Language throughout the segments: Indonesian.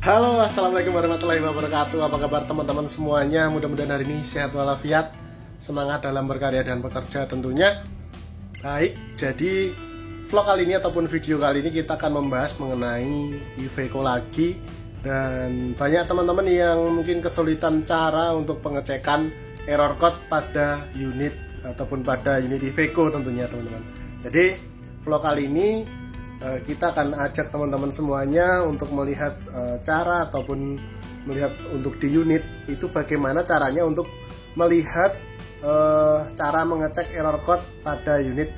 Halo, assalamualaikum warahmatullahi wabarakatuh. Apa kabar teman-teman semuanya? Mudah-mudahan hari ini sehat walafiat, semangat dalam berkarya dan bekerja tentunya. Baik, jadi vlog kali ini ataupun video kali ini kita akan membahas mengenai Iveco lagi. Dan banyak teman-teman yang mungkin kesulitan cara untuk pengecekan error code pada unit ataupun pada unit Iveco tentunya teman-teman. Jadi vlog kali ini kita akan ajak teman-teman semuanya untuk melihat cara ataupun melihat untuk di unit itu bagaimana caranya untuk melihat cara mengecek error code pada unit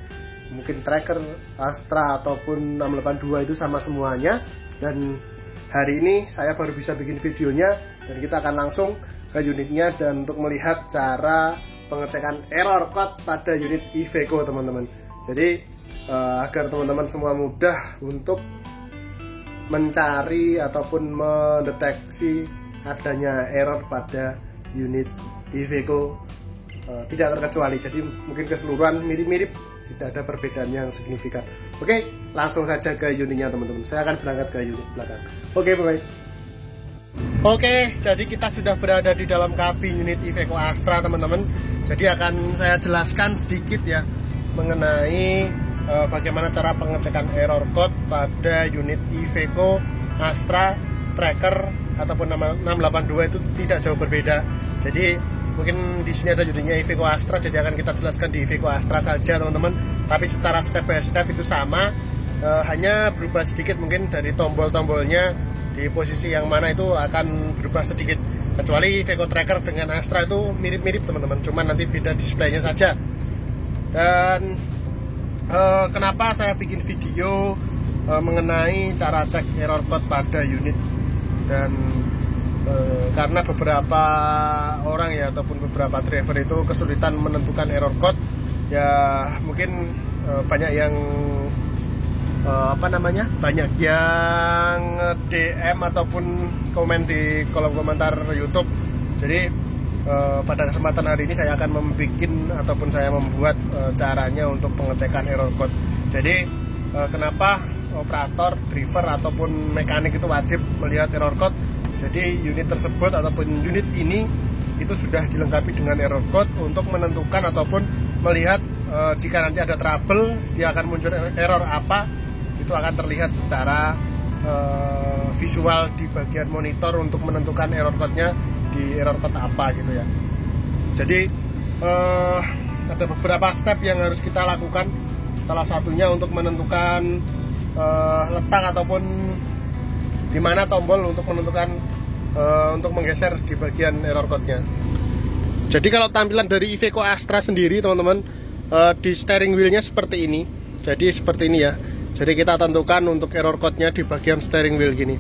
mungkin tracker, Astra ataupun 682 itu sama semuanya. Dan hari ini saya baru bisa bikin videonya dan kita akan langsung ke unitnya dan untuk melihat cara pengecekan error code pada unit Iveco teman-teman. Jadi agar teman-teman semua mudah untuk mencari ataupun mendeteksi adanya error pada unit Iveco tidak terkecuali. Jadi mungkin keseluruhan mirip-mirip, tidak ada perbedaan yang signifikan. Oke, langsung saja ke unitnya teman-teman. Saya akan berangkat ke unit belakang. Oke, bye. Oke, jadi kita sudah berada di dalam kabin unit Iveco Astra teman-teman. Jadi akan saya jelaskan sedikit ya mengenai bagaimana cara pengecekan error code pada unit Iveco Astra Tracker ataupun 682 itu tidak jauh berbeda. Jadi mungkin di sini ada unitnya Iveco Astra, jadi akan kita jelaskan di Iveco Astra saja teman-teman. Tapi secara step by step itu sama, hanya berubah sedikit mungkin dari tombol-tombolnya di posisi yang mana itu akan berubah sedikit. Kecuali Iveco Tracker dengan Astra itu mirip-mirip teman-teman, cuman nanti beda displaynya saja. Dan kenapa saya bikin video mengenai cara cek error code pada unit, dan karena beberapa orang ya ataupun beberapa driver itu kesulitan menentukan error code ya, mungkin banyak yang banyak yang DM ataupun komen di kolom komentar YouTube. Jadi pada kesempatan hari ini saya akan membuat caranya untuk pengecekan error code. Jadi kenapa operator, driver ataupun mekanik itu wajib melihat error code? Jadi unit tersebut ataupun unit ini itu sudah dilengkapi dengan error code untuk menentukan ataupun melihat jika nanti ada trouble, dia akan muncul error apa, itu akan terlihat secara visual di bagian monitor untuk menentukan error code-nya di error code apa gitu ya. Jadi ada beberapa step yang harus kita lakukan. Salah satunya untuk menentukan letak ataupun di mana tombol untuk menentukan untuk menggeser di bagian error code-nya. Jadi kalau tampilan dari Iveco Astra sendiri teman-teman, di steering wheel-nya seperti ini. Jadi seperti ini ya. Jadi kita tentukan untuk error code-nya di bagian steering wheel gini.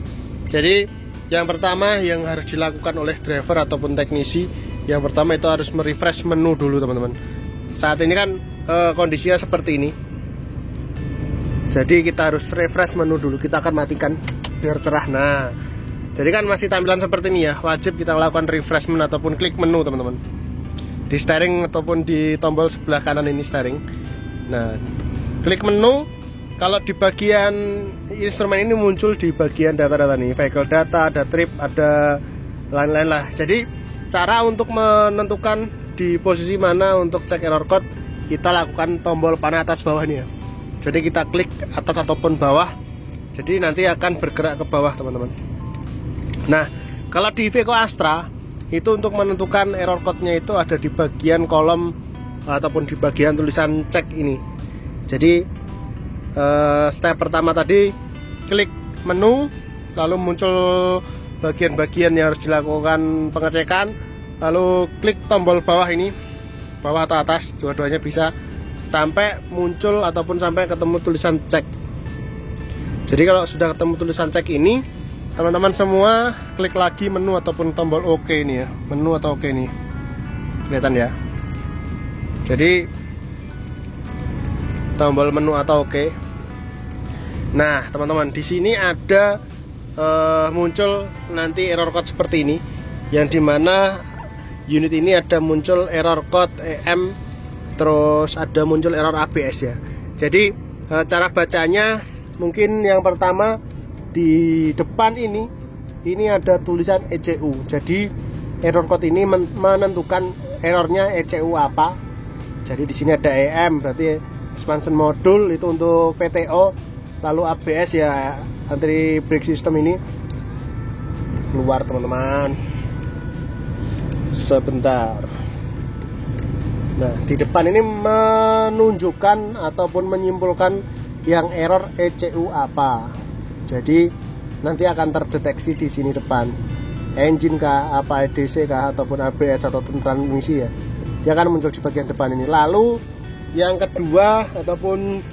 Jadi yang pertama yang harus dilakukan oleh driver ataupun teknisi, yang pertama itu harus merefresh menu dulu teman-teman. Saat ini kan kondisinya seperti ini. Jadi kita harus refresh menu dulu. Kita akan matikan biar cerah. Nah, jadi kan masih tampilan seperti ini ya. Wajib kita lakukan refreshment ataupun klik menu teman-teman. Di steering ataupun di tombol sebelah kanan ini steering. Nah, klik menu. Kalau di bagian instrumen ini muncul di bagian data-data nih, vehicle data, ada trip, ada lain-lain lah. Jadi cara untuk menentukan di posisi mana untuk cek error code, kita lakukan tombol panah atas bawah ini ya. Jadi kita klik atas ataupun bawah, jadi nanti akan bergerak ke bawah teman-teman. Nah, kalau di Iveco Astra itu untuk menentukan error code-nya itu ada di bagian kolom ataupun di bagian tulisan cek ini. Jadi step pertama tadi klik menu, lalu muncul bagian-bagian yang harus dilakukan pengecekan, lalu klik tombol bawah ini, bawah atau atas, dua-duanya bisa, sampai muncul ataupun sampai ketemu tulisan cek. Jadi kalau sudah ketemu tulisan cek ini, teman-teman semua klik lagi menu ataupun tombol OK ini ya, menu atau OK ini, kelihatan ya. Jadi tombol menu atau OK. Nah teman-teman, di sini ada muncul nanti error code seperti ini, yang dimana unit ini ada muncul error code EM, terus ada muncul error ABS ya. Jadi cara bacanya mungkin yang pertama di depan ini ini ada tulisan ECU. Jadi error code ini menentukan errornya ECU apa. Jadi di sini ada EM, berarti expansion module itu untuk PTO. Lalu ABS ya, anti brake system ini. Keluar teman-teman. Sebentar. Nah, di depan ini menunjukkan ataupun menyimpulkan yang error ECU apa. Jadi nanti akan terdeteksi di sini depan, engine kah, apa EDC kah, ataupun ABS atau transmisi ya. Dia akan muncul di bagian depan ini. Lalu yang kedua ataupun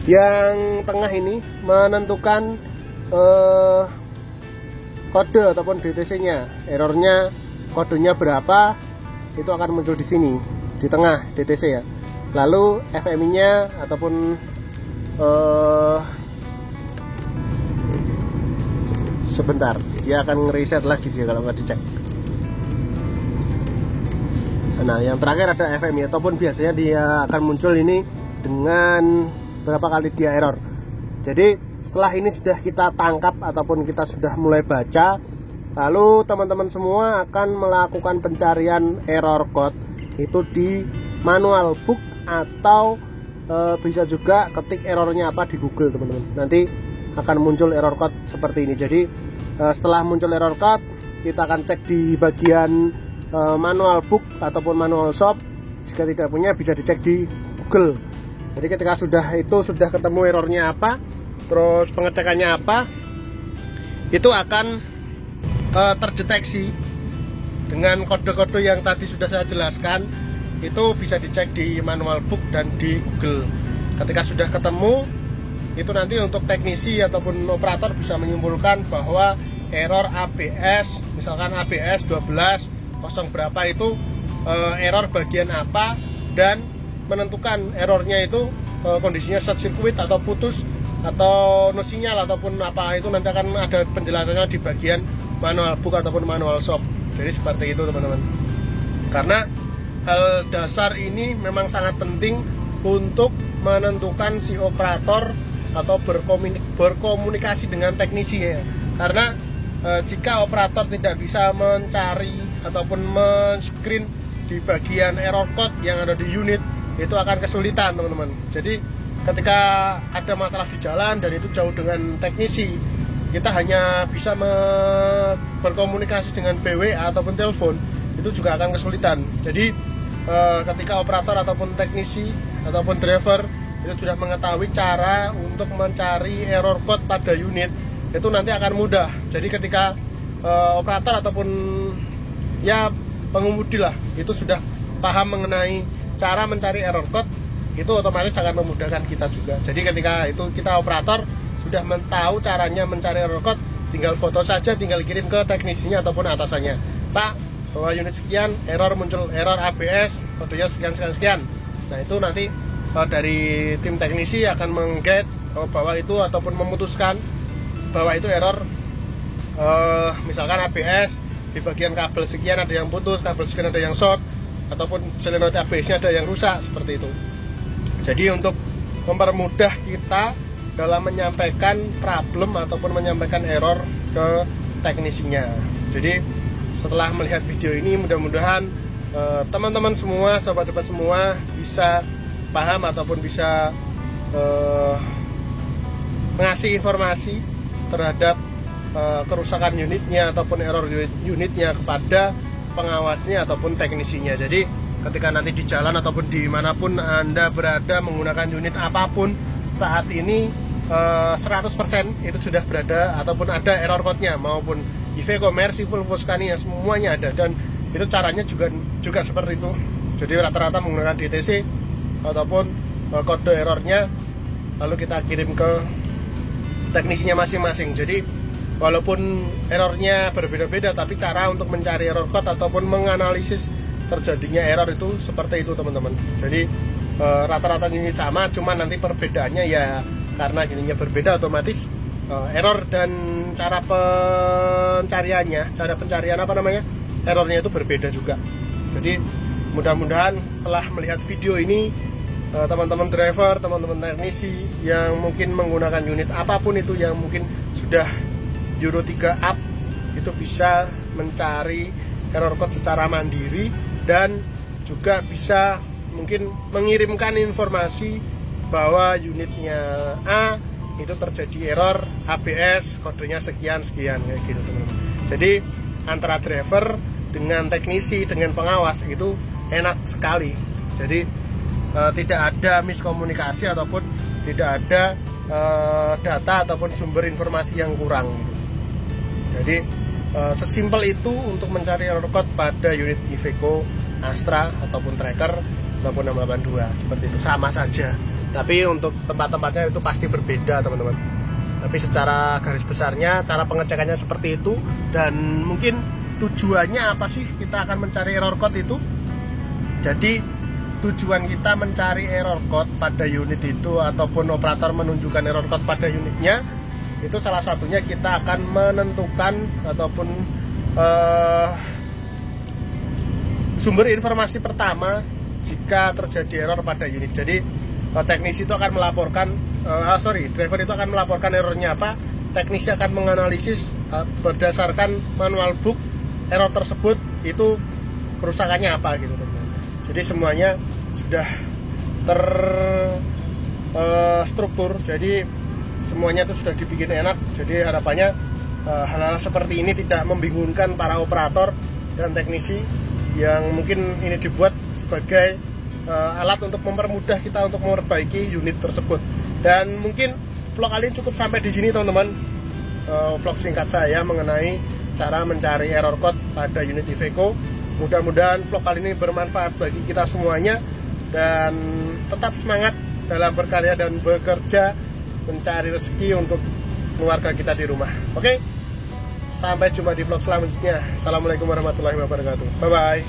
yang tengah ini menentukan kode ataupun DTC-nya. Errornya kodenya berapa, itu akan muncul di sini di tengah DTC ya. Lalu FMI-nya ataupun sebentar, dia akan ngereset lagi dia kalau nggak dicek. Nah, yang terakhir ada FMI ataupun biasanya dia akan muncul ini dengan berapa kali dia error. Jadi setelah ini sudah kita tangkap ataupun kita sudah mulai baca, lalu teman-teman semua akan melakukan pencarian error code itu di manual book atau bisa juga ketik errornya apa di Google teman-teman. Nanti akan muncul error code seperti ini. Jadi setelah muncul error code, kita akan cek di bagian manual book ataupun manual shop. Jika tidak punya, bisa dicek di Google. Jadi ketika sudah ketemu errornya apa, terus pengecekannya apa, itu akan terdeteksi dengan kode-kode yang tadi sudah saya jelaskan. Itu bisa dicek di manual book dan di Google. Ketika sudah ketemu, itu nanti untuk teknisi ataupun operator bisa menyimpulkan bahwa error ABS, misalkan ABS 12 kosong berapa itu error bagian apa, dan menentukan errornya itu kondisinya short circuit atau putus atau no sinyal ataupun apa, itu nanti akan ada penjelasannya di bagian manual book ataupun manual shop. Jadi seperti itu teman-teman. Karena hal dasar ini memang sangat penting untuk menentukan si operator atau berkomunikasi dengan teknisi ya. Karena jika operator tidak bisa mencari ataupun men-screen di bagian error code yang ada di unit, itu akan kesulitan teman-teman. Jadi ketika ada masalah di jalan dan itu jauh dengan teknisi, kita hanya bisa berkomunikasi dengan PW ataupun telepon, itu juga akan kesulitan. Jadi ketika operator ataupun teknisi ataupun driver itu sudah mengetahui cara untuk mencari error code pada unit, itu nanti akan mudah. Jadi ketika operator ataupun ya pengemudi lah itu sudah paham mengenai cara mencari error code, itu otomatis akan memudahkan kita juga. Jadi ketika itu kita operator sudah tahu caranya mencari error code, tinggal foto saja, tinggal kirim ke teknisinya ataupun atasannya. Pak, bahwa unit sekian muncul error ABS, kodenya sekian. Nah itu nanti dari tim teknisi akan meng-guide bahwa itu ataupun memutuskan bahwa itu error misalkan ABS di bagian kabel sekian ada yang putus, kabel sekian ada yang short, ataupun solenoid ABS-nya ada yang rusak, seperti itu. Jadi untuk mempermudah kita dalam menyampaikan problem ataupun menyampaikan error ke teknisinya. Jadi setelah melihat video ini, mudah-mudahan teman-teman semua, sobat-sobat semua bisa paham ataupun bisa mengasih informasi terhadap kerusakan unitnya ataupun error unitnya kepada pengawasnya ataupun teknisinya. Jadi ketika nanti di jalan ataupun dimanapun Anda berada menggunakan unit apapun saat ini, 100% itu sudah berada ataupun ada error code-nya, maupun Iveco, Mercy, Volvo, Scania, semuanya ada. Dan itu caranya juga seperti itu. Jadi rata-rata menggunakan DTC ataupun kode errornya, lalu kita kirim ke teknisinya masing-masing. Jadi walaupun errornya berbeda-beda, tapi cara untuk mencari error code ataupun menganalisis terjadinya error itu seperti itu teman-teman. Jadi rata-rata unit sama, cuman nanti perbedaannya ya karena gininya berbeda, otomatis error dan cara pencariannya, errornya itu berbeda juga. Jadi mudah-mudahan setelah melihat video ini, teman-teman driver, teman-teman teknisi yang mungkin menggunakan unit apapun itu yang mungkin sudah Euro 3 up itu bisa mencari error code secara mandiri dan juga bisa mungkin mengirimkan informasi bahwa unitnya A itu terjadi error ABS, kodenya sekian kayak gitu teman-teman. Jadi antara driver dengan teknisi dengan pengawas itu enak sekali. Jadi tidak ada miskomunikasi ataupun tidak ada data ataupun sumber informasi yang kurang gitu. Jadi sesimpel itu untuk mencari error code pada unit Iveco, Astra ataupun Tracker ataupun 682 seperti itu, sama saja. Tapi untuk tempat-tempatnya itu pasti berbeda teman-teman. Tapi secara garis besarnya cara pengecekannya seperti itu. Dan mungkin tujuannya apa sih kita akan mencari error code itu? Jadi tujuan kita mencari error code pada unit itu ataupun operator menunjukkan error code pada unitnya, itu salah satunya kita akan menentukan ataupun sumber informasi pertama jika terjadi error pada unit. Jadi teknisi itu akan melaporkan, driver itu akan melaporkan errornya apa, teknisi akan menganalisis berdasarkan manual book error tersebut itu kerusakannya apa gitu teman-teman. Jadi semuanya sudah terstruktur, jadi semuanya itu sudah dibikin enak. Jadi harapannya hal-hal seperti ini tidak membingungkan para operator dan teknisi yang mungkin ini dibuat sebagai alat untuk mempermudah kita untuk memperbaiki unit tersebut. Dan mungkin vlog kali ini cukup sampai di sini teman-teman. Vlog singkat saya mengenai cara mencari error code pada unit Iveco. Mudah-mudahan vlog kali ini bermanfaat bagi kita semuanya dan tetap semangat dalam berkarya dan bekerja mencari rezeki untuk keluarga kita di rumah. Oke? Sampai jumpa di vlog selanjutnya. Assalamualaikum warahmatullahi wabarakatuh. Bye bye.